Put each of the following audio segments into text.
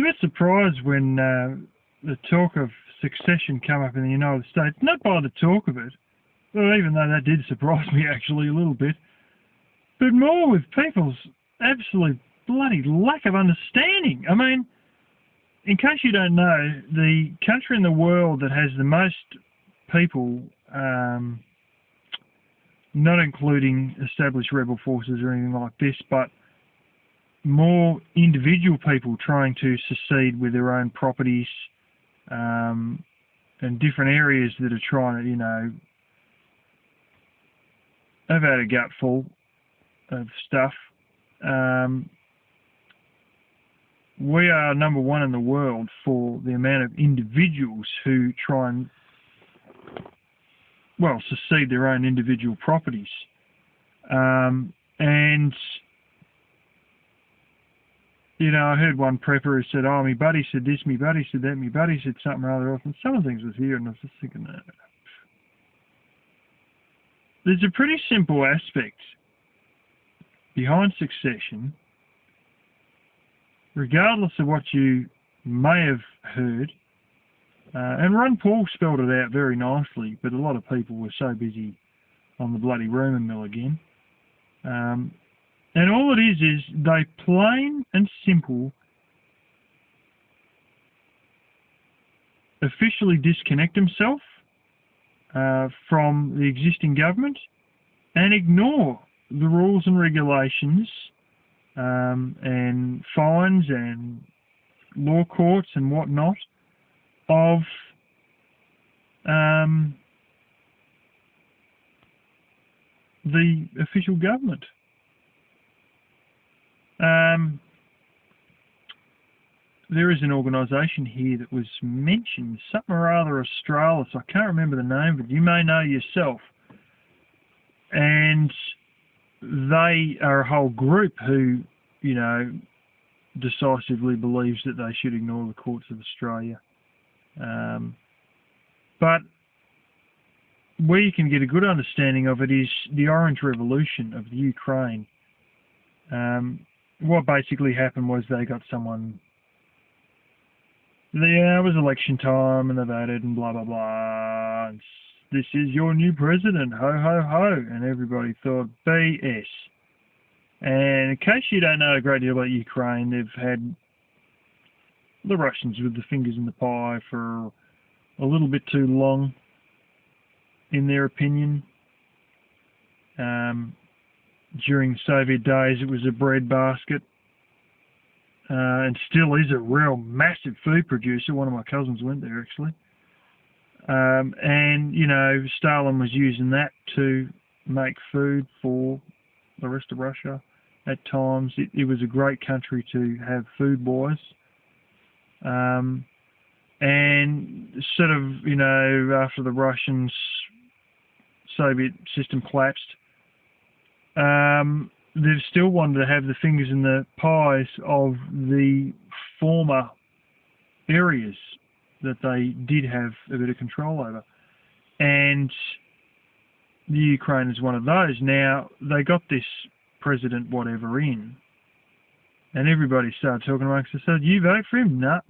a bit surprised when the talk of succession come up in the United States, not by the talk of it, well, even though that did surprise me actually a little bit, but more with people's absolute bloody lack of understanding. I mean, in case you don't know, the country in the world that has the most people, not including established rebel forces or anything like this, but more individual people trying to secede with their own properties, and different areas that are trying to, you know, have had a gutful of stuff. We are number one in the world for the amount of individuals who try and, well, secede their own individual properties. And, you know, I heard one prepper who said, oh, my buddy said this, my buddy said that, my buddy said something or other else, and some of the things was here, and I was just thinking, there's a pretty simple aspect behind succession, regardless of what you may have heard. And Ron Paul spelled it out very nicely, but a lot of people were so busy on the bloody rumour mill again. And all it is they plain and simple officially disconnect themselves from the existing government and ignore the rules and regulations and fines and law courts and whatnot of the official government. There is an organisation here that was mentioned, something or other Australis, I can't remember the name, but you may know yourself. And they are a whole group who, you know, decisively believes that they should ignore the courts of Australia. But where you can get a good understanding of it is the Orange Revolution of the Ukraine. What basically happened was they got someone, it was election time and they voted and blah, blah, blah. And this is your new president, ho, ho, ho. And everybody thought, BS. And in case you don't know a great deal about Ukraine, they've had the Russians with the fingers in the pie for a little bit too long, in their opinion. During the Soviet days, it was a breadbasket, and still is a real massive food producer. One of my cousins went there, actually. And, you know, Stalin was using that to make food for the rest of Russia. At times, it was a great country to have food-wise. And sort of, you know, after the Russians, Soviet system collapsed, they've still wanted to have the fingers in the pies of the former areas that they did have a bit of control over. And the Ukraine is one of those. Now, they got this president whatever in, and everybody started talking amongst themselves, you vote for him? No.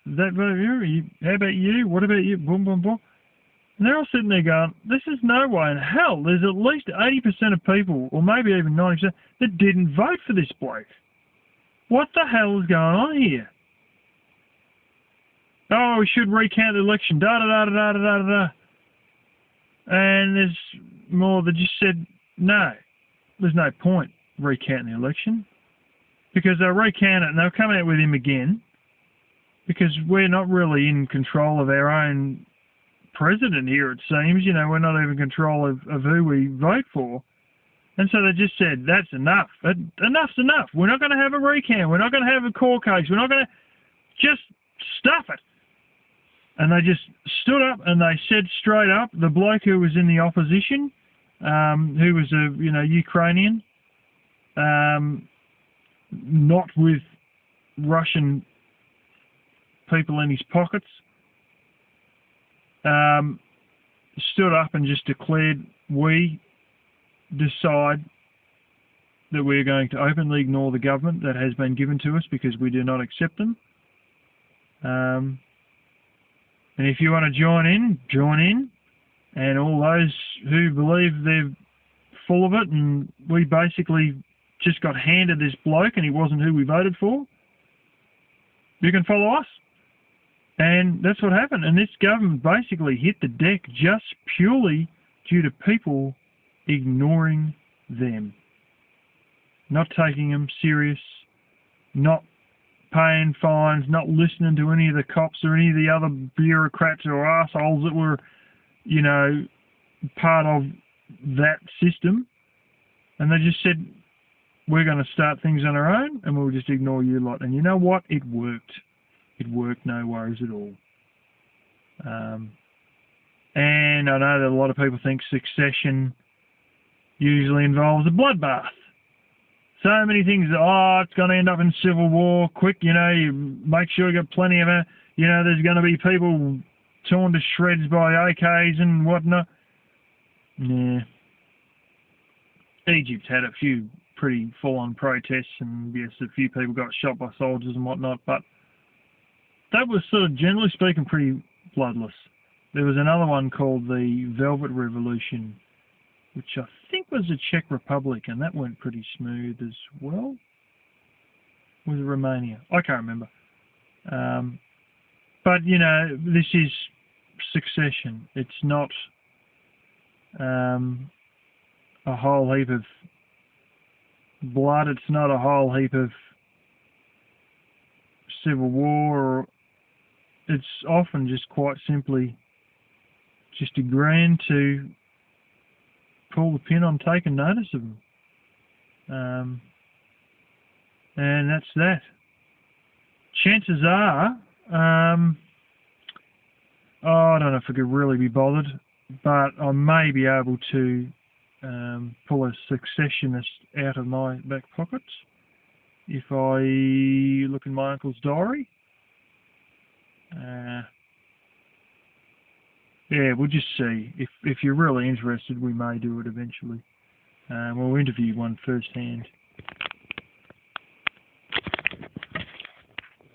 That vote for him? How about you? What about you? Boom, boom, boom. And they're all sitting there going, this is no way in hell. There's at least 80% of people, or maybe even 90%, that didn't vote for this bloke. What the hell is going on here? Oh, we should recount the election, da-da-da-da-da-da-da-da. And there's more that just said, no, there's no point recounting the election, because they'll recount it and they'll come out with him again, because we're not really in control of our own president here, it seems. You know, we're not even in control of who we vote for. And so they just said, that's enough. Enough's enough. We're not going to have a recount. We're not going to have a court case. We're not going to just stuff it. And they just stood up and they said straight up, the bloke who was in the opposition, who was a, you know, Ukrainian, not with Russian people in his pockets, stood up and just declared, we decide that we're going to openly ignore the government that has been given to us because we do not accept them. And if you want to join in. And all those who believe they're full of it, and we basically just got handed this bloke and he wasn't who we voted for, you can follow us. And that's what happened. And this government basically hit the deck just purely due to people ignoring them. Not taking them serious, not paying fines, not listening to any of the cops or any of the other bureaucrats or assholes that were, you know, part of that system. And they just said, we're going to start things on our own and we'll just ignore you lot. And you know what? It worked. It worked, no worries at all. And I know that a lot of people think succession usually involves a bloodbath. So many things, it's going to end up in civil war, quick, you know, you make sure you got plenty of it. You know, there's going to be people torn to shreds by AKs and whatnot. Yeah. Egypt had a few pretty full-on protests, and yes, a few people got shot by soldiers and whatnot, but that was sort of, generally speaking, pretty bloodless. There was another one called the Velvet Revolution, which I think was the Czech Republic, and that went pretty smooth as well. Was it Romania? I can't remember. But, you know, this is succession. It's not a whole heap of blood. It's not a whole heap of civil war. It's often just quite simply just agreeing to pull the pin on taking notice of them. And that's that. Chances are, I don't know if I could really be bothered, but I may be able to pull a successionist out of my back pockets if I look in my uncle's diary. Yeah, we'll just see. If you're really interested, we may do it eventually. We'll interview one firsthand.